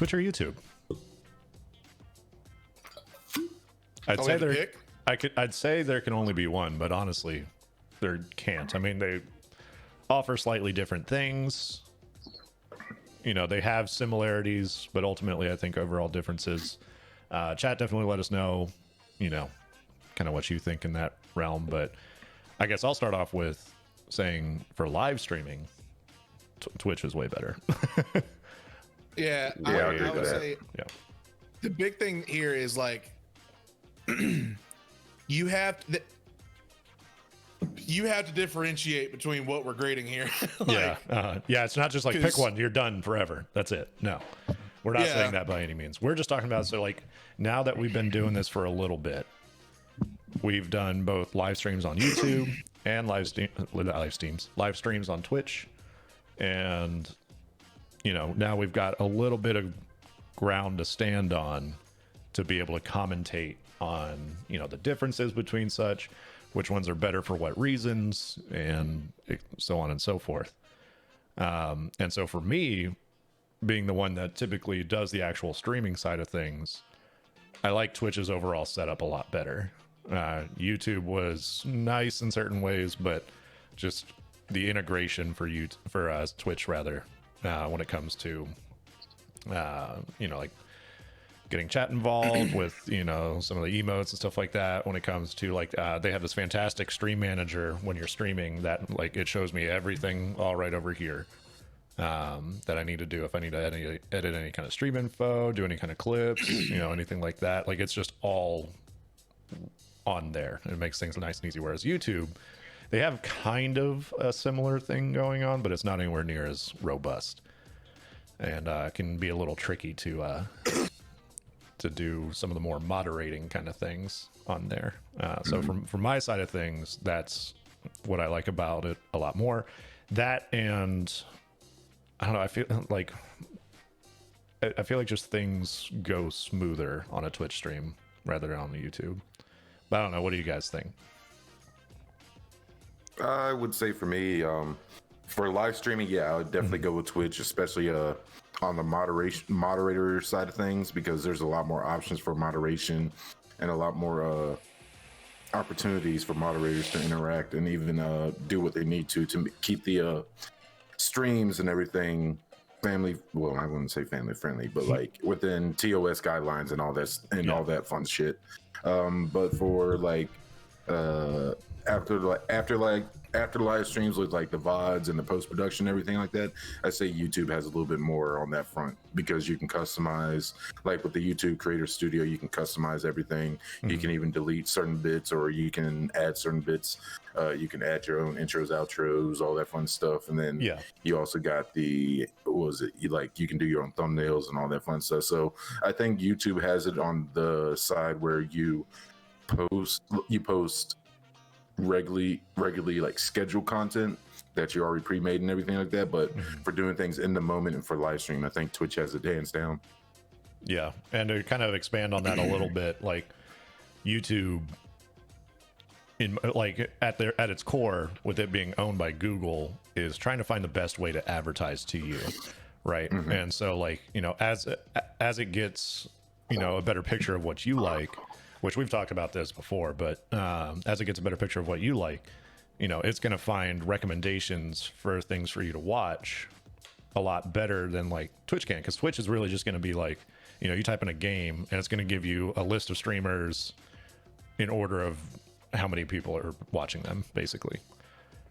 Twitch or YouTube? I'd say there can only be one, but honestly, there can't. I mean, they offer slightly different things. You know, they have similarities, but ultimately, I think overall differences. Chat, definitely let us know, you know, kind of what you think in that realm. But I guess I'll start off with saying for live streaming, Twitch is way better. Yeah, I would say the big thing here is like you have to differentiate between what we're grading here. Yeah, it's not just like pick one, you're done forever. That's it. No, we're not saying that by any means. We're just talking about, so like now that we've been doing this for a little bit, we've done both live streams on YouTube and live streams on Twitch, and you know, now we've got a little bit of ground to stand on to be able to commentate on, you know, the differences between such, which ones are better for what reasons, and so on and so forth. And so for me, being the one that typically does the actual streaming side of things, I like Twitch's overall setup a lot better. YouTube was nice in certain ways, but just the integration for Twitch rather, when it comes to, you know, like getting chat involved with, you know, some of the emotes and stuff like that. When it comes to like, they have this fantastic stream manager when you're streaming that like it shows me everything all right over here that I need to do if I need to edit any kind of stream info, do any kind of clips, you know, anything like that. Like it's just all on there, and it makes things nice and easy. Whereas YouTube, they have kind of a similar thing going on, but it's not anywhere near as robust, and can be a little tricky to do some of the more moderating kind of things on there. So from my side of things, that's what I like about it a lot more. That, and I don't know, I feel like just things go smoother on a Twitch stream rather than on the YouTube. But I don't know, what do you guys think? I would say for me, for live streaming, I would definitely go with Twitch, especially on the moderator side of things, because there's a lot more options for moderation and a lot more opportunities for moderators to interact and even do what they need to keep the streams and everything family. Well, I wouldn't say family friendly, but like within TOS guidelines and all that all that fun shit. But for like after live streams with like the VODs and the post-production and everything like that, I say YouTube has a little bit more on that front, because you can customize, like with the YouTube Creator Studio, you can customize everything. Mm-hmm. You can even delete certain bits, or you can add certain bits. You can add your own intros, outros, all that fun stuff. And then you also got you can do your own thumbnails and all that fun stuff. So I think YouTube has it on the side where you post regularly like scheduled content that you already pre-made and everything like that, but for doing things in the moment and for live stream, I think Twitch has it hands down. Yeah, and to kind of expand on that a little bit, like YouTube, at its core, with it being owned by Google, is trying to find the best way to advertise to you, right? And so, like, you know, as it gets, you know, a better picture of what you like, which we've talked about this before, but as it gets a better picture of what you like, you know, it's going to find recommendations for things for you to watch a lot better than like Twitch can, because Twitch is really just going to be like, you know, you type in a game and it's going to give you a list of streamers in order of how many people are watching them, basically,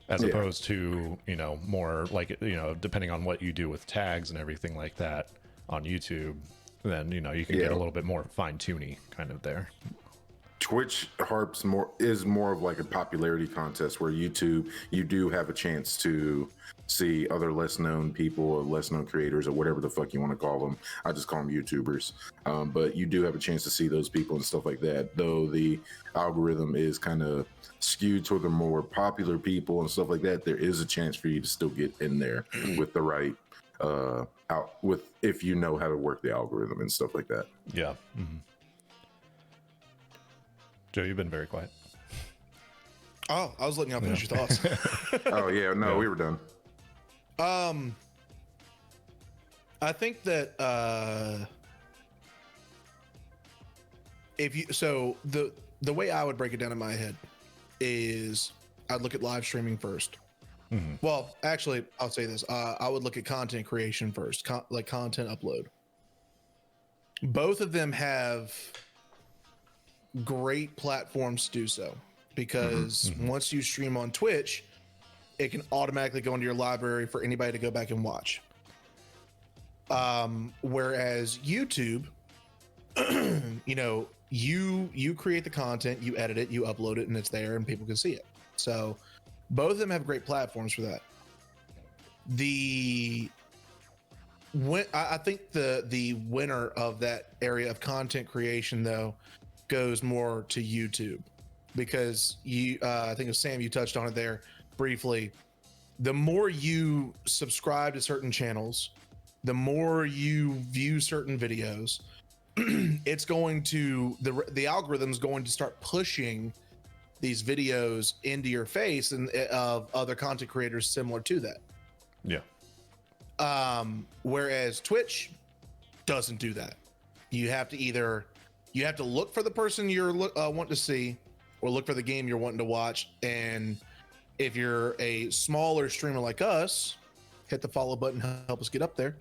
as opposed to, you know, more like, you know, depending on what you do with tags and everything like that on YouTube, then, you know, you can get a little bit more fine-tuney kind of there. Twitch is more of like a popularity contest, where YouTube, you do have a chance to see other less known people or less known creators or whatever the fuck you want to call them. I just call them YouTubers. But you do have a chance to see those people and stuff like that, though the algorithm is kind of skewed toward the more popular people and stuff like that. There is a chance for you to still get in there with the right if you know how to work the algorithm and stuff like that. Yeah. Joe, you've been very quiet. Oh, I was letting y'all finish your thoughts. Oh yeah, no, we were done. I think that the way I would break it down in my head is I'd look at live streaming first. Mm-hmm. Well, actually, I'll say this. I would look at content creation first, like content upload. Both of them have great platforms to do so because once you stream on Twitch, it can automatically go into your library for anybody to go back and watch. Whereas YouTube, you create the content, you edit it, you upload it, and it's there and people can see it. So both of them have great platforms for that. I think the winner of that area of content creation though goes more to YouTube because I think it was Sam, you touched on it there briefly. The more you subscribe to certain channels, the more you view certain videos, it's going to the algorithm's going to start pushing these videos into your face and of other content creators similar to that. Yeah. Whereas Twitch doesn't do that. You have to look for the person you're wanting to see, or look for the game you're wanting to watch. And if you're a smaller streamer like us, hit the follow button, help us get up there.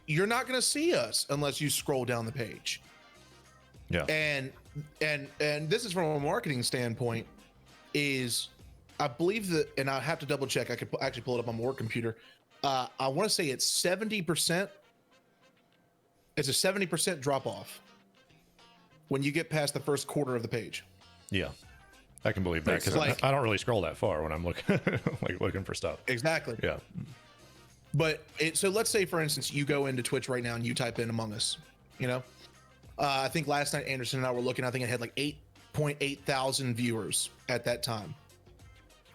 You're not going to see us unless you scroll down the page. Yeah. And this is from a marketing standpoint is I believe that, and I have to double check. I could actually pull it up on my work computer. I want to say it's 70%. It's a 70% drop off when you get past the first quarter of the page. Yeah. I can believe that because I don't really scroll that far when I'm looking for stuff. Exactly. Yeah. But so let's say, for instance, you go into Twitch right now and you type in Among Us, I think last night Anderson and I were looking, I think it had like 8.8 thousand viewers at that time.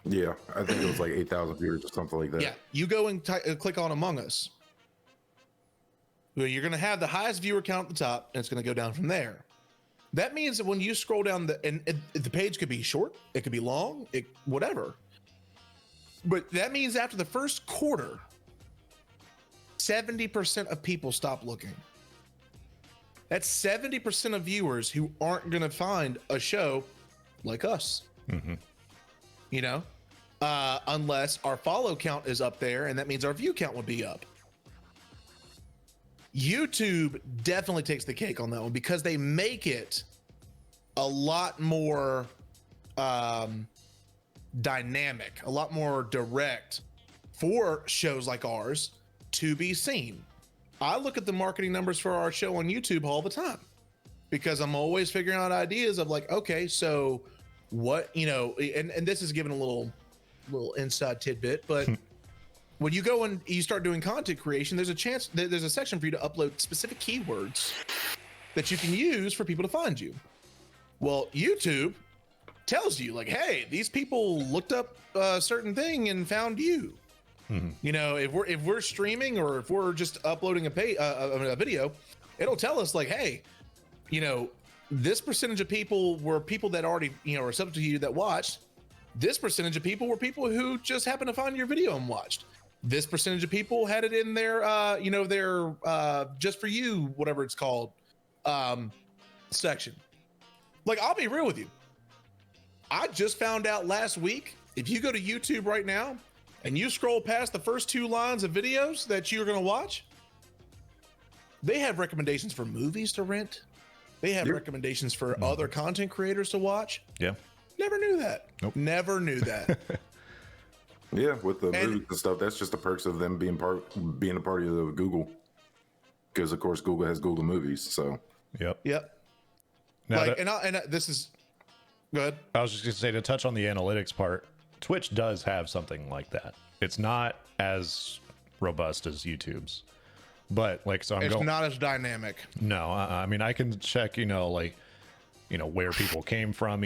Yeah, I think it was like 8,000 viewers or something like that. Yeah, you go and click on Among Us. Well, you're going to have the highest viewer count at the top, and it's going to go down from there. That means that when you scroll down, the page could be short, it could be long, whatever. But that means after the first quarter, 70% of people stop looking. That's 70% of viewers who aren't going to find a show like us. Mm-hmm. Unless our follow count is up there, and that means our view count would be up. YouTube definitely takes the cake on that one because they make it a lot more dynamic, a lot more direct for shows like ours to be seen. I look at the marketing numbers for our show on YouTube all the time because I'm always figuring out ideas of like, okay, so what, and this is giving a little inside tidbit, but when you go and you start doing content creation, there's a section for you to upload specific keywords that you can use for people to find you. Well, YouTube tells you like, hey, these people looked up a certain thing and found you. Mm-hmm. If we're streaming or if we're just uploading a video, it'll tell us like, hey, this percentage of people were people that already, are subject to you that watched. This percentage of people were people who just happened to find your video and watched. This percentage of people had it in their, their just for you, whatever it's called, section. Like, I'll be real with you. I just found out last week, if you go to YouTube right now and you scroll past the first 2 lines of videos that you're going to watch, they have recommendations for movies to rent. They have recommendations for other content creators to watch. Yeah. Never knew that. Nope. Never knew that. Yeah, with the movies and stuff, that's just the perks of them being a part of Google. Because of course Google has Google Movies. So. Yep. Now this is good. I was just going to say, to touch on the analytics part, Twitch does have something like that. It's not as robust as YouTube's, but it's not as dynamic. No, I mean, I can check, where people came from,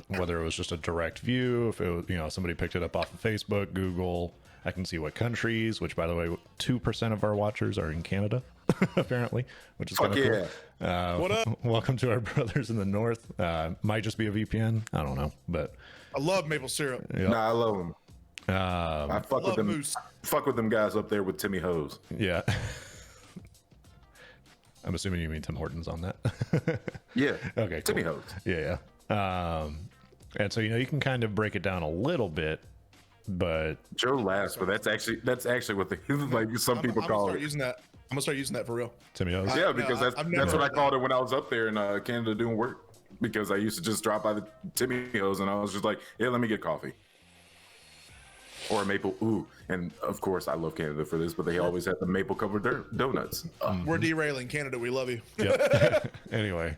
whether it was just a direct view, if it was, somebody picked it up off of Facebook, Google. I can see what countries, which by the way, 2% of our watchers are in Canada, apparently, which is kind of cool. What up? Welcome to our brothers in the North. Might just be a VPN. I don't know, but I love maple syrup. Yep. Nah, I love them. I fuck with them. Moose. Fuck with them guys up there with Timmy Hose. Yeah. I'm assuming you mean Tim Hortons on that. Yeah. Okay. Cool. Timmy Hose. Yeah. And so you can kind of break it down a little bit, but Joe laughs, but that's actually what like some people call it. Using that. I'm gonna start using that for real. Timmy O's. Yeah, because that's what I heard called it when I was up there in Canada doing work. Because I used to just drop by the Timmy Hose and I was just like, yeah, let me get coffee. Or a maple, ooh. And of course, I love Canada for this, but they always have the maple covered donuts. We're derailing Canada. We love you. Yep. Anyway,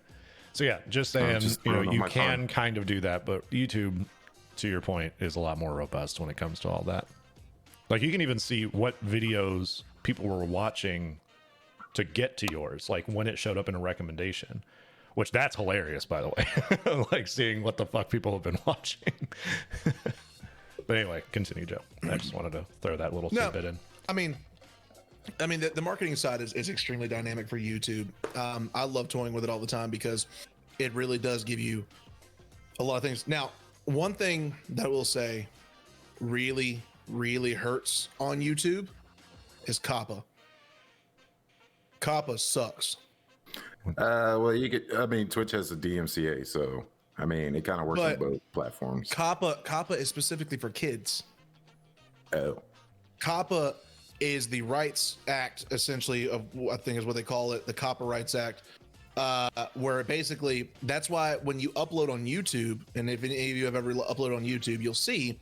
so yeah, just saying, you my can tongue. kind of do that, but YouTube, to your point, is a lot more robust when it comes to all that. Like you can even see what videos people were watching to get to yours, like when it showed up in a recommendation, which that's hilarious, by the way. Like seeing what the fuck people have been watching. But anyway, continue, Joe. I just wanted to throw that little tidbit in. I mean, the marketing side is extremely dynamic for YouTube. I love toying with it all the time because it really does give you a lot of things. Now, one thing that I will say really, really hurts on YouTube is COPPA. COPPA sucks. Well, Twitch has a DMCA, so I mean, it kind of works on both platforms. COPPA is specifically for kids. Oh. COPPA is the Rights Act, essentially, of I think is what they call it, the COPPA Rights Act, where basically that's why when you upload on YouTube, and if any of you have ever uploaded on YouTube, you'll see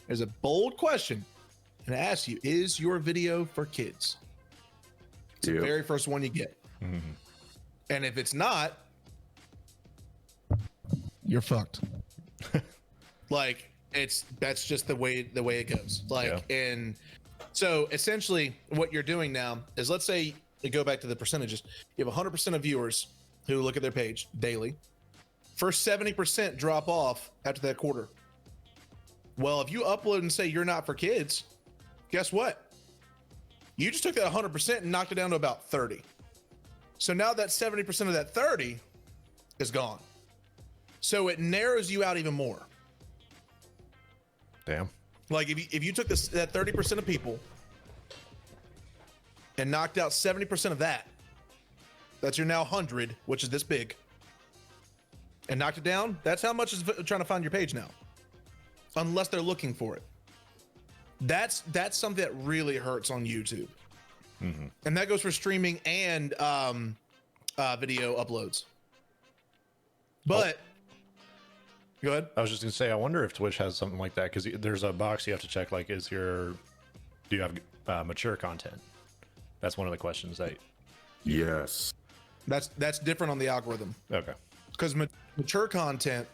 there's a bold question and it asks you, is your video for kids? It's the very first one you get. Mm-hmm. And if it's not, you're fucked. Like that's just the way it goes. Like, and so essentially what you're doing now is, let's say you go back to the percentages. You have 100% of viewers who look at their page daily. First 70% drop off after that quarter. Well, if you upload and say you're not for kids, guess what? You just took that 100% and knocked it down to about 30. So now that 70% of that 30 is gone. So it narrows you out even more. Damn. Like if you took that 30% of people and knocked out 70% of that, that's your now 100, which is this big, and knocked it down, that's how much is trying to find your page now. Unless they're looking for it. That's something that really hurts on YouTube. Mm-hmm. And that goes for streaming and video uploads. But go ahead. I was just gonna say, I wonder if Twitch has something like that, because there's a box you have to check, like, do you have mature content? That's one of the questions that. Yes. That's different on the algorithm. Okay. Because mature content.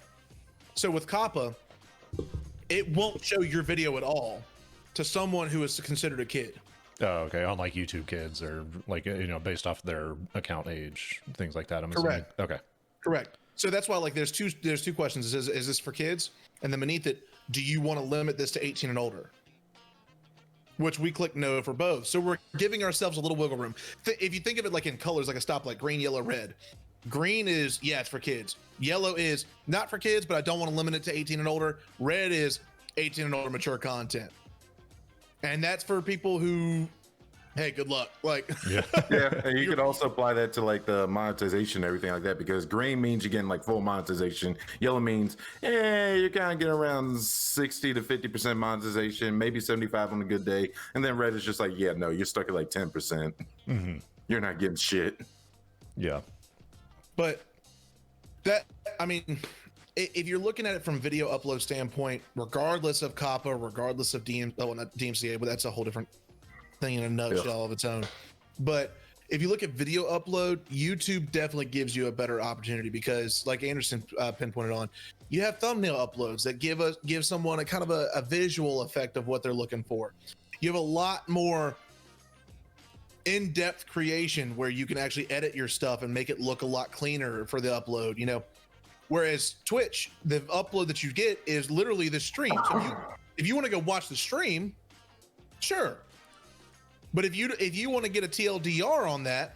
So with COPPA, it won't show your video at all to someone who is considered a kid. Oh, okay. On like YouTube Kids, or like, based off their account age, things like that. I'm Correct. assuming. Okay. Correct. So that's why, like, there's two questions. Is this for kids? And then beneath it, do you want to limit this to 18 and older? Which we click no for both. So we're giving ourselves a little wiggle room. If you think of it like in colors, like a stoplight, green, yellow, red. Green is, yeah, it's for kids. Yellow is not for kids, but I don't want to limit it to 18 and older. Red is 18 and older mature content. And that's for people who, hey, good luck. Like, yeah. Yeah. And you could also apply that to like the monetization and everything like that, because green means you're getting like full monetization. Yellow means, you're kind of getting around 60 to 50% monetization, maybe 75 on a good day. And then red is just like, yeah, no, you're stuck at like 10%. Mm-hmm. You're not getting shit. Yeah. But if you're looking at it from video upload standpoint, regardless of COPPA, regardless of not DMCA, but that's a whole different thing in a nutshell of its own. But if you look at video upload, YouTube definitely gives you a better opportunity, because, like Anderson pinpointed on, you have thumbnail uploads that give someone a kind of a visual effect of what they're looking for. You have a lot more in-depth creation where you can actually edit your stuff and make it look a lot cleaner for the upload, Whereas Twitch, the upload that you get is literally the stream. So if you want to go watch the stream, sure. But if you want to get a TLDR on that,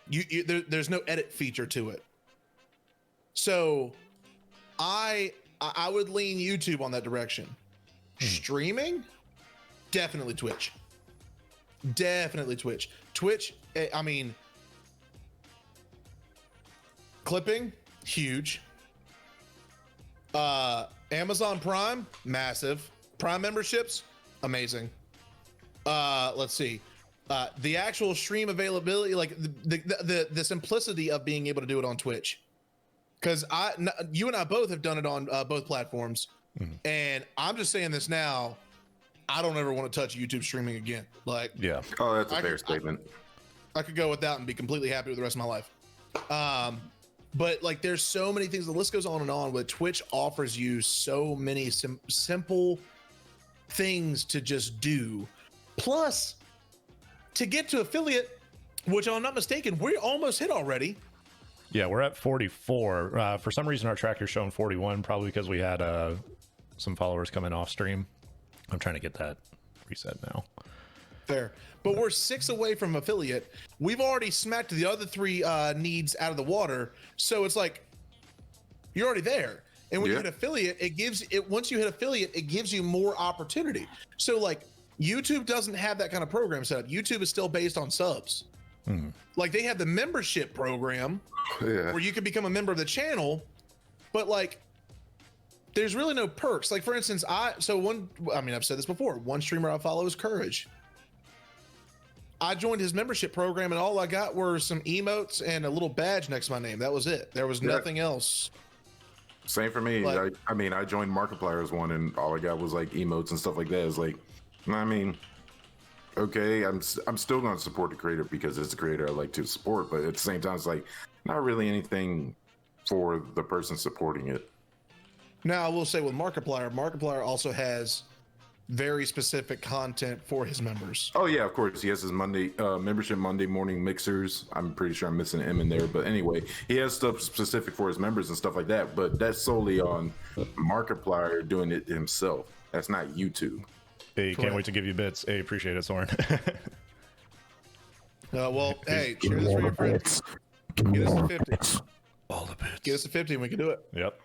there's no edit feature to it. So I would lean YouTube on that direction. Streaming, definitely Twitch. Definitely Twitch. Twitch, I mean, clipping, huge. Amazon Prime, massive. Prime memberships, amazing. Let's see. The actual stream availability, like the simplicity of being able to do it on Twitch. Because you and I both have done it on both platforms. And I'm just saying this now. I don't ever want to touch YouTube streaming again. Like, Yeah. Oh, that's a fair statement. I could go without and be completely happy with the rest of my life. But like, there's so many things. The list goes on and on. But Twitch offers you so many simple things to just do. Plus, to get to affiliate, which I'm not mistaken, we almost hit already. Yeah, we're at 44. For some reason, our tracker's showing 41, probably because we had some followers coming off stream. I'm trying to get that reset now. Fair. But we're 6 away from affiliate. We've already smacked the other 3 needs out of the water. So it's like, you're already there. And when you hit affiliate, once you hit affiliate, it gives you more opportunity. So like, YouTube doesn't have that kind of program set up. YouTube is still based on subs. Like, they have the membership program where you can become a member of the channel, but like, there's really no perks. Like, for instance, I've said this before. One streamer I follow is Courage. I joined his membership program, and all I got were some emotes and a little badge next to my name. That was it. There was nothing else. Same for me. Like, I joined Markiplier's one, and all I got was like emotes and stuff like that. It's like, I mean, okay, I'm still going to support the creator because it's the creator I like to support, but at the same time, it's like not really anything for the person supporting it. Now, I will say with Markiplier also has very specific content for his members. Oh yeah, of course. He has his membership Monday morning mixers. I'm pretty sure I'm missing an M in there, but anyway, he has stuff specific for his members and stuff like that. But that's solely on Markiplier doing it himself. That's not YouTube. Hey, can't wait to give you bits. Hey, appreciate it, Soren. Well, hey, share this for your friends. Get us to 50. All the bits. Get us to 50 and we can do it. Yep.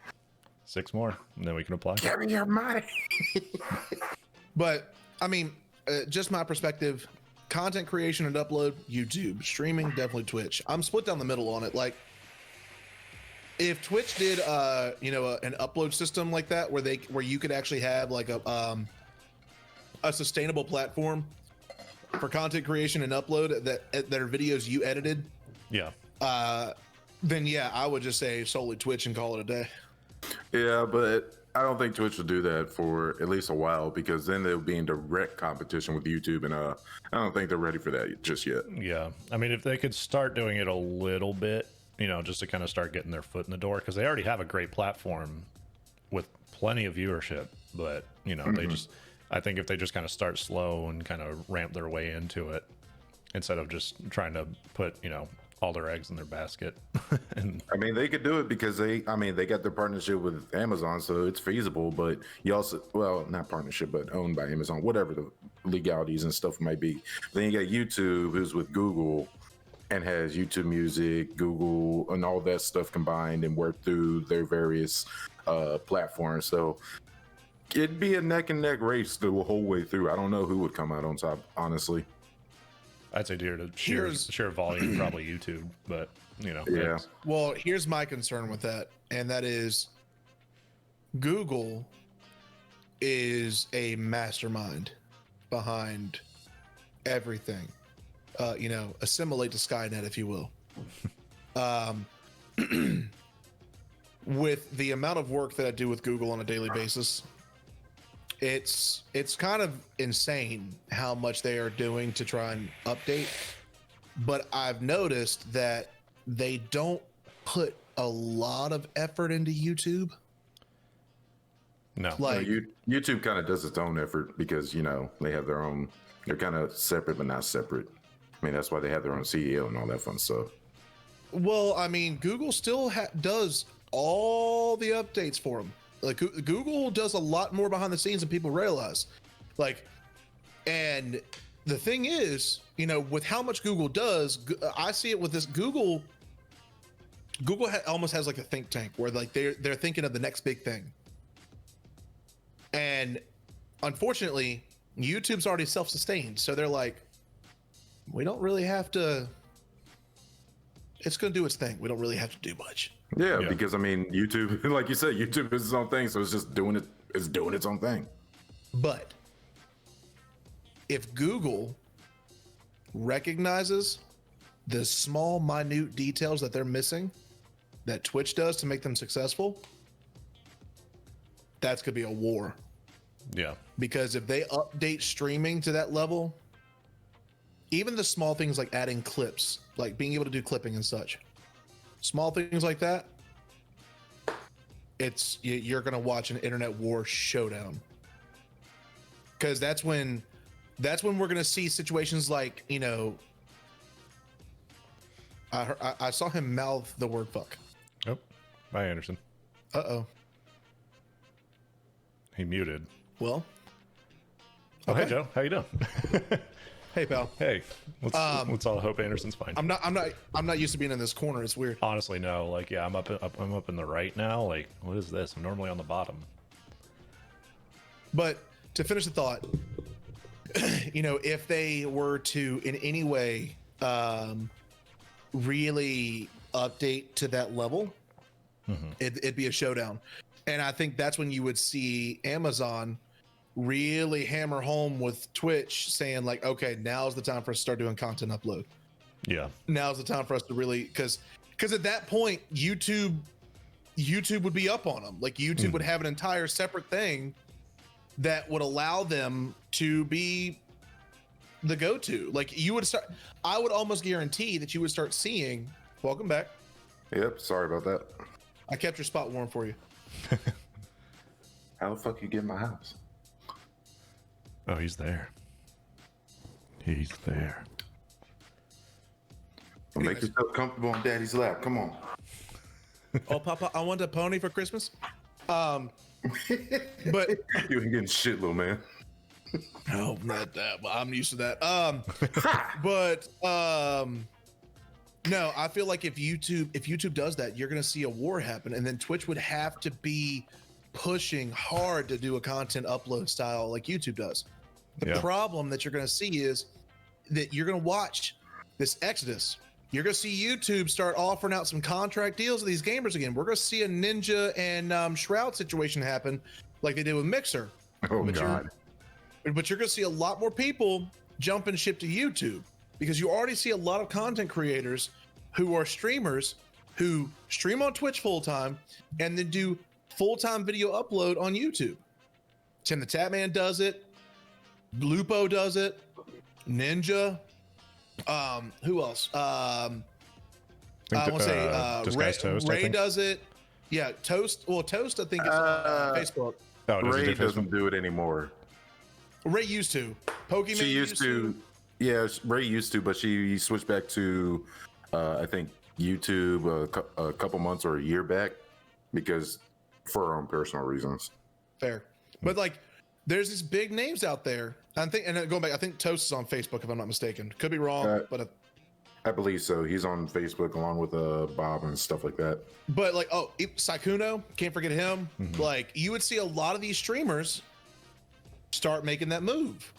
6 more, and then we can apply. Give me your money. But I mean, just my perspective, content creation and upload, YouTube. Streaming, definitely Twitch. I'm split down the middle on it. Like, if Twitch did an upload system like that where you could actually have like a sustainable platform for content creation and upload that are videos you edited, then yeah, I would just say solely Twitch and call it a day. Yeah, but I don't think Twitch will do that for at least a while, because then they'll be in direct competition with YouTube, and I don't think they're ready for that just yet. Yeah, I mean, if they could start doing it a little bit, just to kind of start getting their foot in the door, because they already have a great platform with plenty of viewership, but I think if they just kind of start slow and kind of ramp their way into it, instead of just trying to put all their eggs in their basket. And I mean, they could do it because they got their partnership with Amazon, so it's feasible. But you also, well, not partnership, but owned by Amazon, whatever the legalities and stuff might be. Then you got YouTube, who's with Google and has YouTube Music, Google, and all that stuff combined and work through their various platforms. So it'd be a neck and neck race the whole way through. I don't know who would come out on top, honestly. I'd say due to sheer volume, probably YouTube, but yeah. Well, here's my concern with that, and that is Google is a mastermind behind everything. Assimilate to Skynet, if you will. With the amount of work that I do with Google on a daily basis, it's kind of insane how much they are doing to try and update. But I've noticed that they don't put a lot of effort into YouTube. No. Like, YouTube kind of does its own effort because, they have their own, they're kind of separate, but not separate. I mean, that's why they have their own CEO and all that fun stuff. well, I mean, Google still does all the updates for them. Like, Google does a lot more behind the scenes than people realize. Like, and the thing is, with how much Google does, I see it with this Google almost has like a think tank where like they're thinking of the next big thing. And unfortunately, YouTube's already self-sustained, so they're like, we don't really have to. It's going to do its thing. We don't really have to do much. Yeah, because I mean, YouTube, like you said, YouTube is its own thing, so it's just doing it. It's doing its own thing. But if Google recognizes the small, minute details that they're missing, that Twitch does to make them successful, that's going to be a war. Yeah. Because if they update streaming to that level, even the small things like adding clips, like being able to do clipping and such, small things like that, you're going to watch an internet war showdown. Because that's when we're going to see situations like, you know, I saw him mouth the word fuck. Oh, bye, Anderson. Uh-oh. He muted. Well. Oh, hey, Joe. How you doing? Hey, pal. Hey. Let's all hope Anderson's fine. I'm not used to being in this corner. It's weird. Honestly, no. Like, yeah, I'm up in the right now. Like, what is this? I'm normally on the bottom. But to finish the thought, you know, if they were to in any way really update to that level, it'd be a showdown. And I think that's when you would see Amazon really hammer home with Twitch, saying like, okay, now's the time for us to start doing content upload. Yeah. Now's the time for us to really, because at that point, YouTube would be up on them. Like YouTube would have an entire separate thing that would allow them to be the go-to. Like you would start, I would almost guarantee that you would start seeing, welcome back. Yep, sorry about that. I kept your spot warm for you. How the fuck you get in my house? Oh, he's there. He's there. Well, make yourself comfortable on Daddy's lap. Come on. Oh, Papa, I want a pony for Christmas. But You ain't getting shit, little man. no, not that. I'm used to that. But no, I feel like if YouTube does that, you're gonna see a war happen, and then Twitch would have to be pushing hard to do a content upload style like YouTube does. The problem that you're gonna see is that you're gonna watch this exodus. You're gonna see YouTube start offering out some contract deals with these gamers again. We're gonna see a Ninja and Shroud situation happen, like they did with Mixer. Oh God! But you're gonna see a lot more people jump and ship to YouTube, because you already see a lot of content creators who are streamers who stream on Twitch full time and then do full-time video upload on YouTube. Tim the Tatman does it. Lupo does it. Ninja. Who else? I want to say Toast, Ray does it. Yeah, Toast. Well, Toast, I think, is on Facebook. Oh, Ray doesn't do it anymore. Ray used to. Pokemon She used to. Yeah, Ray used to, but she switched back to, I think, YouTube a couple months or a year back, because for her own personal reasons. Fair. But like, there's these big names out there. I think, and going back, I think Toast is on Facebook if I'm not mistaken. Could be wrong, but I believe so. He's on Facebook along with Bob and stuff like that. But like, oh, Saikuno, can't forget him. Like, you would see a lot of these streamers start making that move.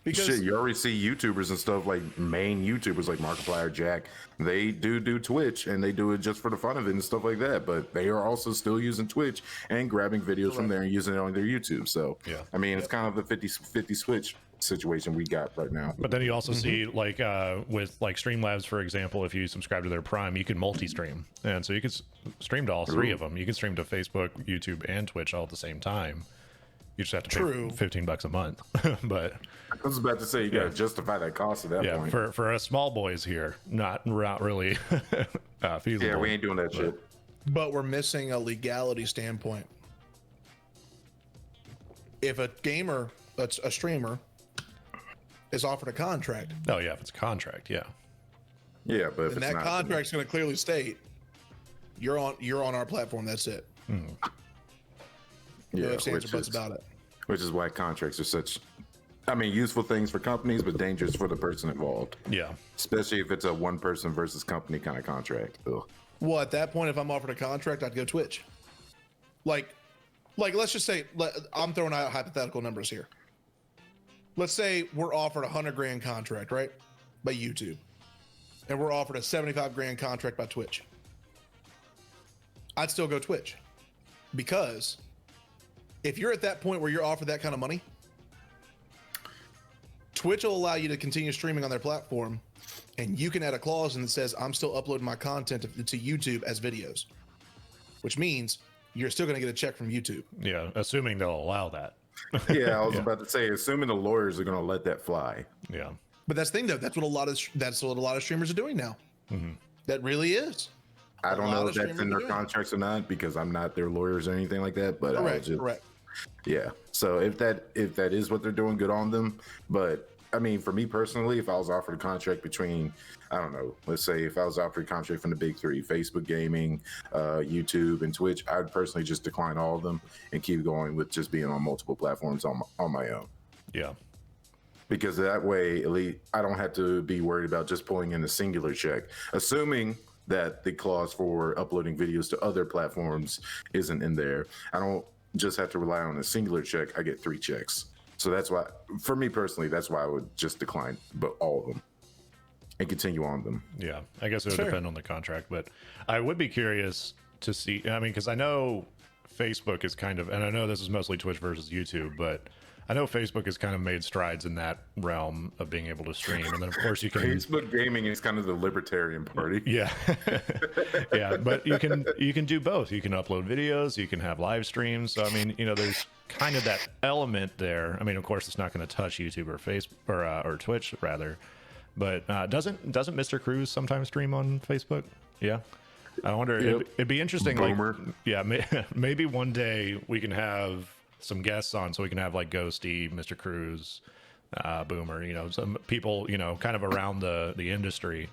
Because shit, you already see YouTubers and stuff, like main YouTubers like Markiplier, Jack. They do Twitch, and they do it just for the fun of it and stuff like that. But they are also still using Twitch and grabbing videos from there and using it on their YouTube. So, I mean, it's kind of the 50-50 switch situation we got right now. But then you also see, like, with like Streamlabs, for example, if you subscribe to their Prime, you can multi-stream, and so you can stream to all three of them. You can stream to Facebook, YouTube, and Twitch all at the same time. You just have to pay $15 a month. But I was about to say, you got to justify that cost at that point. For us small boys here, not really feasible. Yeah, we ain't doing that shit. But we're missing a legality standpoint. If a gamer, a streamer, is offered a contract. Oh yeah, if it's a contract, yeah. Yeah, but if and it's that contract's going to clearly state you're on our platform. That's it. Yeah, no ifs, ands, or buts about it. Which is why contracts are such, I mean, useful things for companies, but dangerous for the person involved. Yeah. Especially if it's a one person versus company kind of contract. Ugh. Well, at that point, if I'm offered a contract, I'd go Twitch. Like like, let's just say, I'm throwing out hypothetical numbers here. Let's say we're offered $100,000 contract, right, by YouTube, and we're offered a $75,000 contract by Twitch. I'd still go Twitch, because if you're at that point where you're offered that kind of money, Twitch will allow you to continue streaming on their platform, and you can add a clause in that says, I'm still uploading my content to YouTube as videos, which means you're still going to get a check from YouTube. Yeah, assuming they'll allow that. Yeah, I was about to say, assuming the lawyers are going to let that fly. Yeah. But that's the thing, though. That's what a lot of streamers are doing now. Mm-hmm. That really is. I don't know if that's in their contracts or not, because I'm not their lawyers or anything like that. But correct. Yeah. So if that is what they're doing, good on them. But I mean, for me personally, if I was offered a contract between, I don't know, let's say if I was offered a contract from the big three, Facebook Gaming, YouTube, and Twitch, I'd personally just decline all of them and keep going with just being on multiple platforms on my own. Yeah. Because that way, at least I don't have to be worried about just pulling in a singular check, assuming that the clause for uploading videos to other platforms isn't in there. I don't just have to rely on a singular check. I get 3 checks. So that's why, for me personally, that's why I would just decline all of them and continue on them. Yeah, I guess it would depend on the contract, but I would be curious to see. I mean, because I know Facebook is kind of, and I know this is mostly Twitch versus YouTube, but I know Facebook has kind of made strides in that realm of being able to stream, and then of course you can. Facebook Gaming is kind of the libertarian party. Yeah, yeah, but you can do both. You can upload videos, you can have live streams. So I mean, there's kind of that element there. I mean, of course, it's not going to touch YouTube or Facebook or Twitch rather, but doesn't Mr. Cruz sometimes stream on Facebook? Yeah. I wonder. Yep. It'd be interesting. Boomer. Like, yeah, maybe one day we can have some guests on, so we can have like Ghosty, Mr. Cruz, Boomer, some people, kind of around the industry,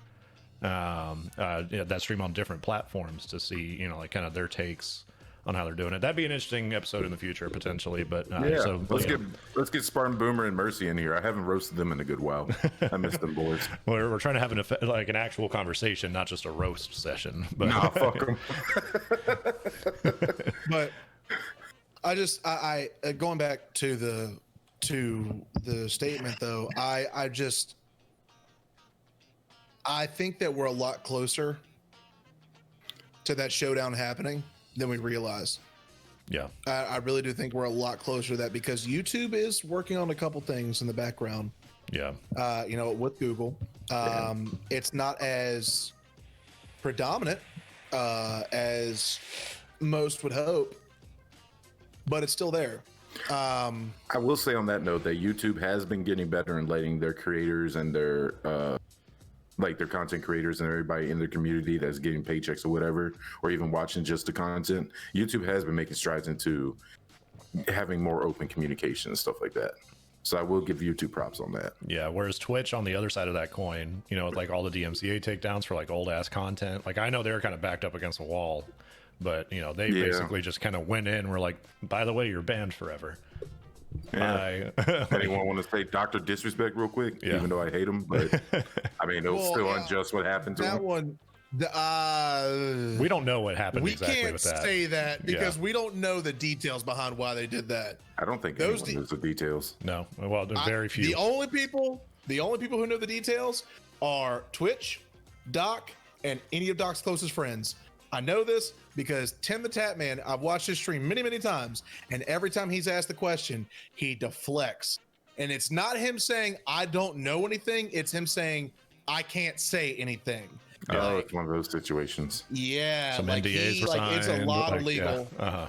that stream on different platforms to see, like kind of their takes on how they're doing it. That'd be an interesting episode in the future potentially. But so let's get Spartan, Boomer, and Mercy in here. I haven't roasted them in a good while. I miss them boys. We're trying to have an actual conversation, not just a roast session. But nah, fuck them. But I going back to the statement though, I think that we're a lot closer to that showdown happening than we realize. Yeah. I really do think we're a lot closer to that, because YouTube is working on a couple things in the background. Yeah. With Google. It's not as predominant as most would hope, but it's still there. I will say on that note that YouTube has been getting better in letting their creators and their their content creators and everybody in their community that's getting paychecks or whatever, or even watching just the content. YouTube has been making strides into having more open communication and stuff like that. So I will give YouTube props on that. Yeah. Whereas Twitch, on the other side of that coin, with like all the DMCA takedowns for like old ass content, like I know they're kind of backed up against a wall, but they basically just kind of went in and were like, by the way, you're banned forever. Yeah. Anyone want to say Dr. Disrespect real quick? Yeah. Even though I hate him, but I mean, it was still unjust what happened to that him. One. We don't know what happened we exactly with that. We can't say that because we don't know the details behind why they did that. I don't think anyone knows the details. No, well, very few. The only people who know the details are Twitch, Doc, and any of Doc's closest friends. I know this because Tim the Tap Man, I've watched his stream many, many times, and every time he's asked the question, he deflects. And it's not him saying, I don't know anything. It's him saying, I can't say anything. Oh, it's one of those situations. Yeah. Some NDAs were signed. It's a lot of legal. Yeah. Uh-huh.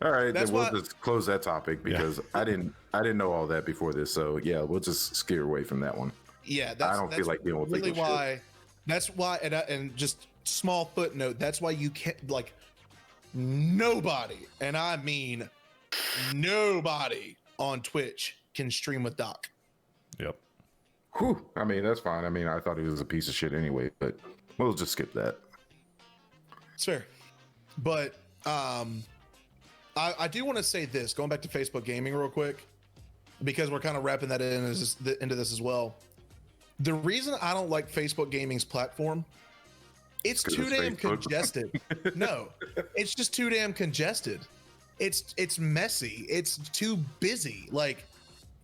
All right, then we'll just close that topic because I didn't know all that before this. So yeah, we'll just steer away from that one. Yeah, I don't feel like dealing with really legal why. shit. That's why, and just small footnote. That's why you can't nobody, and I mean nobody on Twitch can stream with Doc. Yep. Whew. I mean, that's fine. I mean, I thought he was a piece of shit anyway, but we'll just skip that. It's fair, but I do want to say this, going back to Facebook Gaming real quick, because we're kind of wrapping that into this as well. The reason I don't like Facebook Gaming's platform, it's too damn congested. No, it's just too damn congested. it's messy. It's too busy. Like,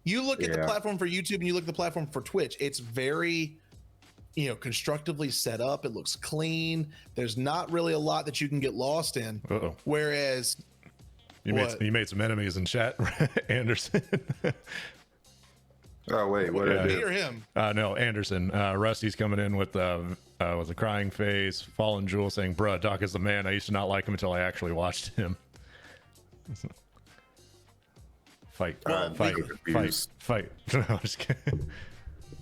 you look at the platform for YouTube and you look at the platform for Twitch. It's very, constructively set up. It looks clean. There's not really a lot that you can get lost in. Uh-oh. Whereas you made some enemies in chat, Anderson. Oh wait, what did I do? Me or him? No, Anderson. Rusty's coming in with a crying face. Fallen Jewel saying, "Bruh, Doc is the man. I used to not like him until I actually watched him." Fight. No, I'm just kidding.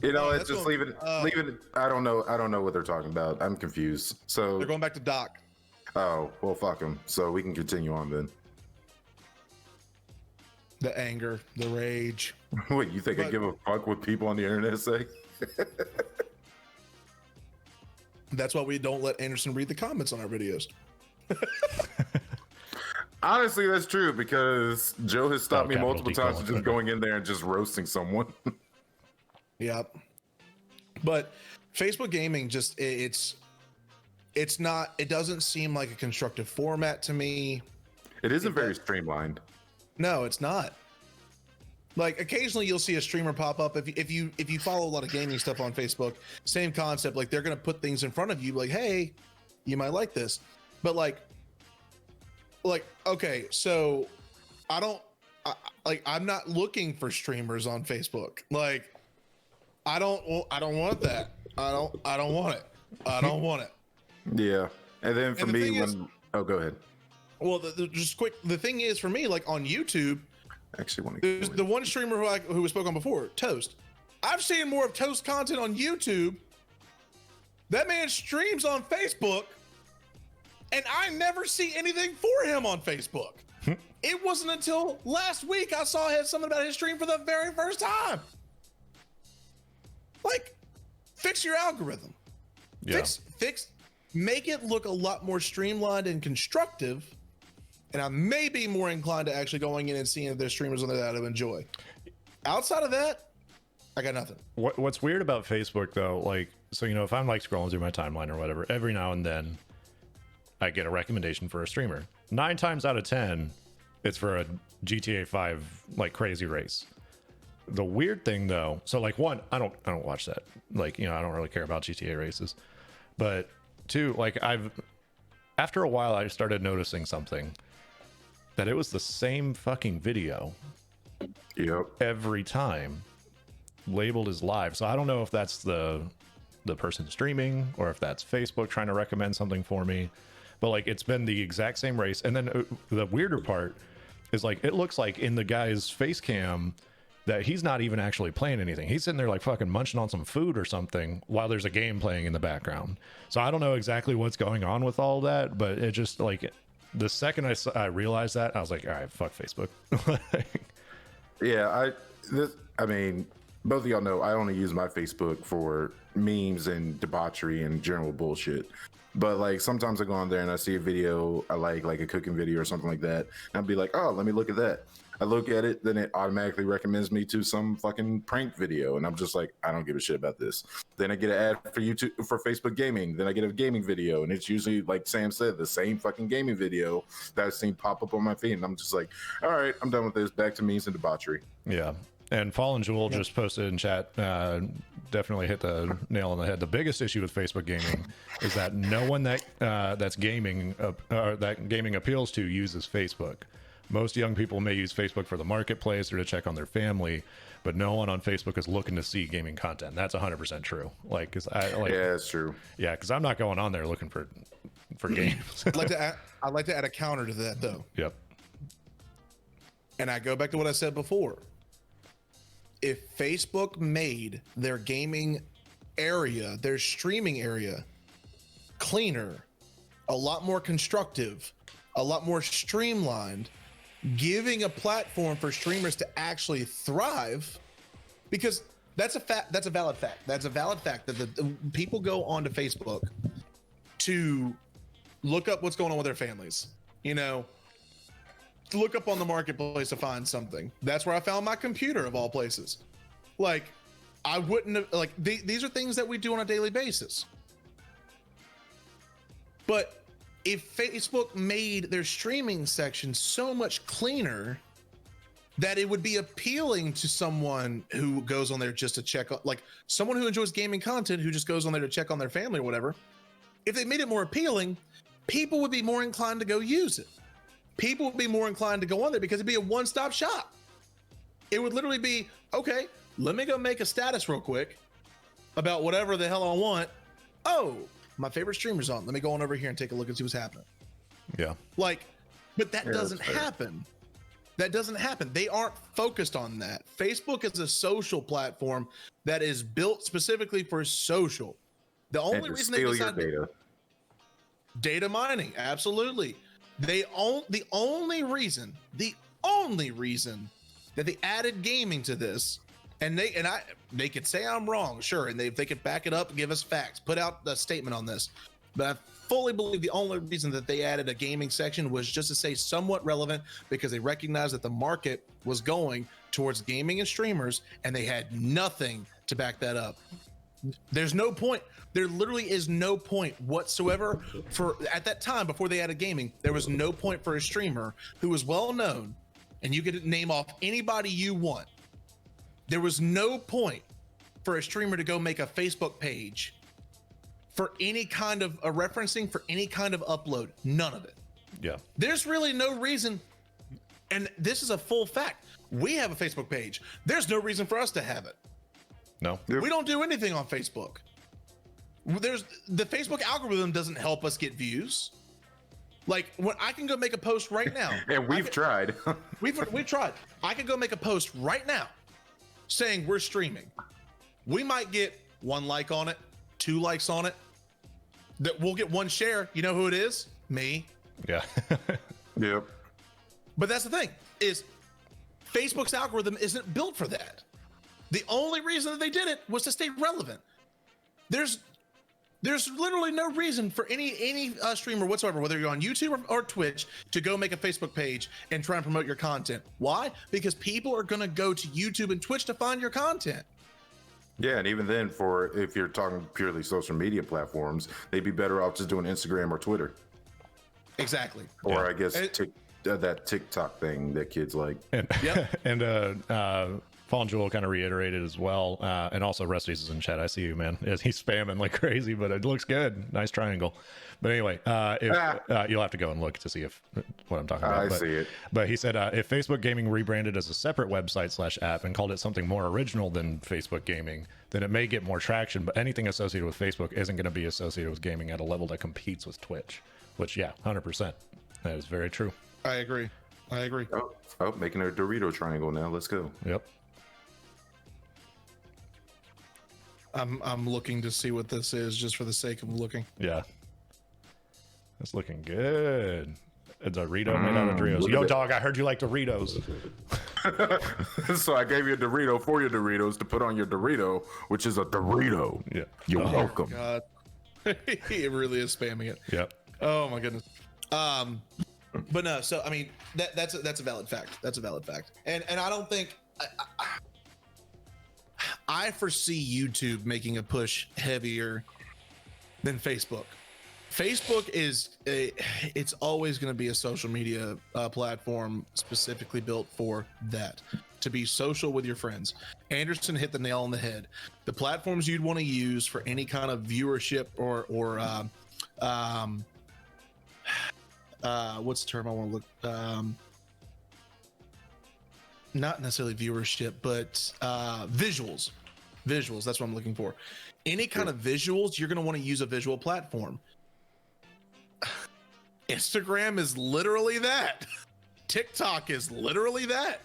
It's just leave it. I don't know what they're talking about. I'm confused. So they're going back to Doc. Oh well, fuck them. So we can continue on then. The anger, the rage. Wait, you think I give a fuck what people on the internet say? That's why we don't let Anderson read the comments on our videos. Honestly, that's true, because Joe has stopped me multiple times from just going in there and just roasting someone. Yep. But Facebook gaming it doesn't seem like a constructive format to me. It isn't very streamlined. No, it's not. Like, occasionally you'll see a streamer pop up. If you follow a lot of gaming stuff on Facebook, same concept. Like, they're gonna put things in front of you, like, hey, you might like this. But like okay, so I'm not looking for streamers on Facebook. Like, I don't want that. I don't want it. I don't want it. Yeah. And then for me, go ahead. Well, just quick. The thing is, for me, like on YouTube, actually want to. There's the one streamer who was spoke on before, Toast. I've seen more of Toast content on YouTube. That man streams on Facebook, and I never see anything for him on Facebook. It wasn't until last week I saw something about his stream for the very first time. Like, fix your algorithm. Yeah. Make it look a lot more streamlined and constructive. And I may be more inclined to actually going in and seeing if there's streamers on there that I enjoy. Outside of that, I got nothing. What's weird about Facebook, though, like, so, if I'm like scrolling through my timeline or whatever, every now and then I get a recommendation for a streamer. 9 times out of 10, it's for a GTA 5 like crazy race. The weird thing, though, so like, one, I don't watch that. Like, I don't really care about GTA races. But two, like, after a while, I started noticing something, that it was the same fucking video. Yep. Every time, labeled as live. So I don't know if that's the person streaming or if that's Facebook trying to recommend something for me. But like, it's been the exact same race. And then the weirder part is, like, it looks like in the guy's face cam that he's not even actually playing anything. He's sitting there like fucking munching on some food or something while there's a game playing in the background. So I don't know exactly what's going on with all that, but it just, like, the second I realized that, I was like, all right, fuck Facebook. Yeah, I mean, both of y'all know I only use my Facebook for memes and debauchery and general bullshit. But like, sometimes I go on there and I see a video I like a cooking video or something like that, and I'll be like, oh, let me look at that. I look at it, then it automatically recommends me to some fucking prank video, and I'm just like, I don't give a shit about this. Then I get an ad for YouTube for Facebook gaming. Then I get a gaming video, and it's usually, like Sam said, the same fucking gaming video that I've seen pop up on my feed, and I'm just like, all right, I'm done with this. Back to memes and debauchery. Yeah. And Fallen Jewel just posted in chat, definitely hit the nail on the head. The biggest issue with Facebook gaming is that no one that's gaming that gaming appeals to uses Facebook. Most young people may use Facebook for the marketplace or to check on their family, but no one on Facebook is looking to see gaming content. That's 100% true. Like, yeah, that's true. Yeah, because I'm not going on there looking for games. I'd like to add a counter to that, though. Yep. And I go back to what I said before. If Facebook made their gaming area, their streaming area, cleaner, a lot more constructive, a lot more streamlined, giving a platform for streamers to actually thrive, because that's a valid fact. That's a valid fact that the people go onto Facebook to look up what's going on with their families, to look up on the marketplace to find something. That's where I found my computer, of all places. Like, I wouldn't have, like, these are things that we do on a daily basis. But if Facebook made their streaming section so much cleaner that it would be appealing to someone who goes on there just to check, like someone who enjoys gaming content, who just goes on there to check on their family or whatever. If they made it more appealing, people would be more inclined to go use it. People would be more inclined to go on there because it'd be a one-stop shop. It would literally be, okay, let me go make a status real quick about whatever the hell I want. Oh, my favorite streamer's on. Let me go on over here and take a look and see what's happening. Yeah. Like, but that doesn't happen. That doesn't happen. They aren't focused on that. Facebook is a social platform that is built specifically for social. The only reason they decided data mining, absolutely. The only reason that they added gaming to this, and they could say I'm wrong, sure, and they could back it up and give us facts, put out a statement on this. But I fully believe the only reason that they added a gaming section was just to say somewhat relevant, because they recognized that the market was going towards gaming and streamers, and they had nothing to back that up. There's no point. There literally is no point whatsoever for, at that time before they added gaming, there was no point for a streamer who was well known, and you could name off anybody you want. There was no point for a streamer to go make a Facebook page for any kind of a referencing, for any kind of upload. None of it. Yeah. There's really no reason. And this is a full fact. We have a Facebook page. There's no reason for us to have it. No. We don't do anything on Facebook. The Facebook algorithm doesn't help us get views. Like, when I can go make a post right now. And we've tried. We've tried. I can go make a post right now saying we're streaming. We might get 1 like on it, 2 likes on it. That we'll get 1 share. You know who it is? Me. Yeah. Yep. But that's the thing, is Facebook's algorithm isn't built for that. The only reason that they did it was to stay relevant. There's literally no reason for any streamer whatsoever, whether you're on YouTube or Twitch, to go make a Facebook page and try and promote your content. Why? Because people are going to go to YouTube and Twitch to find your content. Yeah, and even then, for if you're talking purely social media platforms, they'd be better off just doing Instagram or Twitter. Exactly. Or I guess that TikTok thing that kids like. And, and Fallen Jewel kind of reiterated as well. And also Rusty's is in chat. I see you, man. He's spamming like crazy, but it looks good. Nice triangle. But anyway, you'll have to go and look to see if what I'm talking about. I see it. But he said, if Facebook Gaming rebranded as a separate website/app and called it something more original than Facebook Gaming, then it may get more traction. But anything associated with Facebook isn't going to be associated with gaming at a level that competes with Twitch. Which, yeah, 100%. That is very true. I agree. Oh, making a Dorito triangle now. Let's go. Yep. I'm looking to see what this is just for the sake of looking. Yeah. That's looking good. A Dorito made out of Doritos. Yo, dog, I heard you like Doritos. So I gave you a Dorito for your Doritos to put on your Dorito, which is a Dorito. Yeah. You're welcome. God. He really is spamming it. Yep. Oh my goodness. But no, so I mean that's a valid fact. That's a valid fact. And I don't think I foresee YouTube making a push heavier than Facebook. Facebook it's always going to be a social media platform specifically built for that, to be social with your friends. Anderson hit the nail on the head. The platforms you'd want to use for any kind of viewership or what's the term I want to look, not necessarily viewership, but visuals. That's what I'm looking for. Any kind of visuals, you're going to want to use a visual platform. Instagram is literally that. TikTok is literally that.